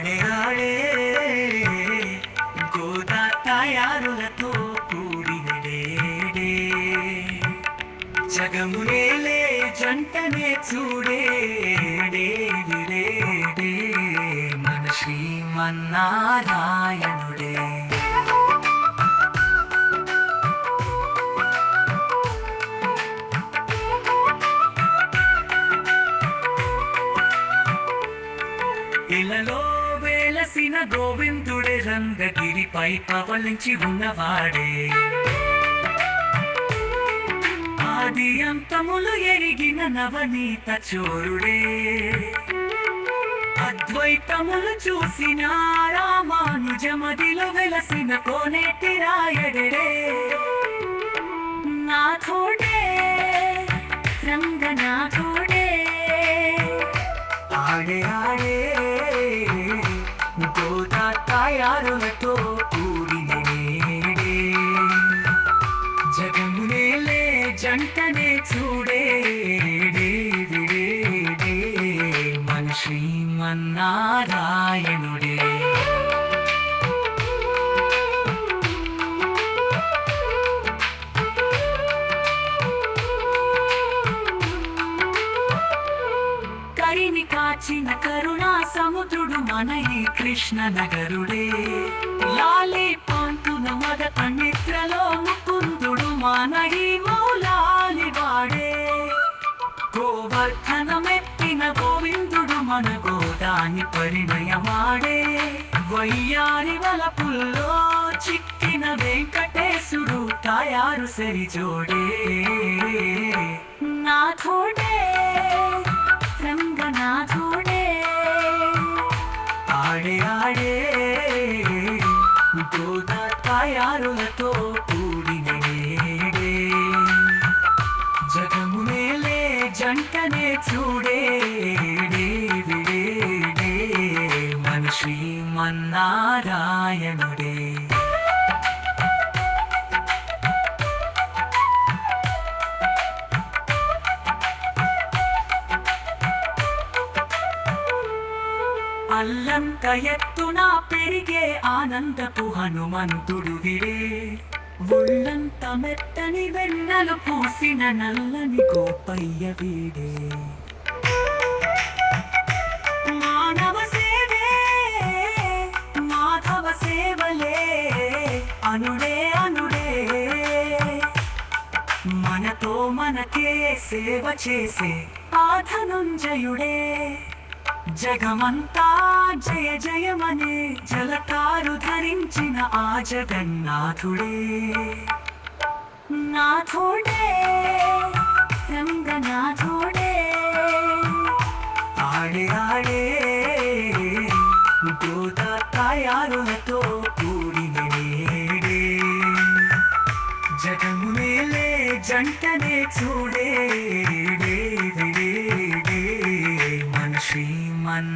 ఆడే ఆడే గోదా తయారులతో కూడినడే జగమునేలే జంటనే చూడే మన శ్రీమన్నారాయణుడే. ఇలలో వేలసిన గోవిందుడే రంగగిరిపై పవలించి ఉన్నవాడే ఆది అంతములు ఎరిగిన నవనీత చోరుడే అద్వైతములు చూసిన రామానుజమదిలో వెలసిన కోనేటి రాయడే నాథోడే రంగనాథోడే. ఆడే ఆడే గోదా తయారులతో కూడినడే జగమునేలే జంటనే చూడే మన శ్రీమన్నారాయణుడే. కరిని కాచిన కరుణా సముద్రుడు మన ఈ కృష్ణ నగరుడే లాలి పాంతున మగత నిద్రలో ముకుందుడు మన ఈ మౌలాలి వాడే గోవర్ధనమెత్తిన గోవిందుడు మన గోదాని పరిణయమాడే వయ్యారి వలపుల్లో చిక్కిన వెంకటేశుడు తయారు సరిజోడే నాథోడే రంగనాథోడే. ఆడే ఆడే గోదా తయారులతో కూడినడే జగమునేలే జంటనే చూడే మన శ్రీమన్నారాయణుడే. అల్లంత ఎత్తున పెరిగే ఆనందపు హనుమంతుడు విడే ఒళ్ళంత మెత్తని వెన్నెలు పూసిన నల్లని గోపయ్య వీడే మానవ సేవే మాధవ సేవలే అనుడే అనుడే మనతో మనకే సేవ చేసే ఆ ధనుంజయుడే జగమంతా జయ జయమనే జలతారు ధరించిన ఆ జగన్నాథుడే నాథోడే రంగనాథోడే. ఆడే ఆడే గోదా తయారులతో కూడినడే జగమునేలే జంటనే చూడే మన శ్రీమన్నారాయణుడే.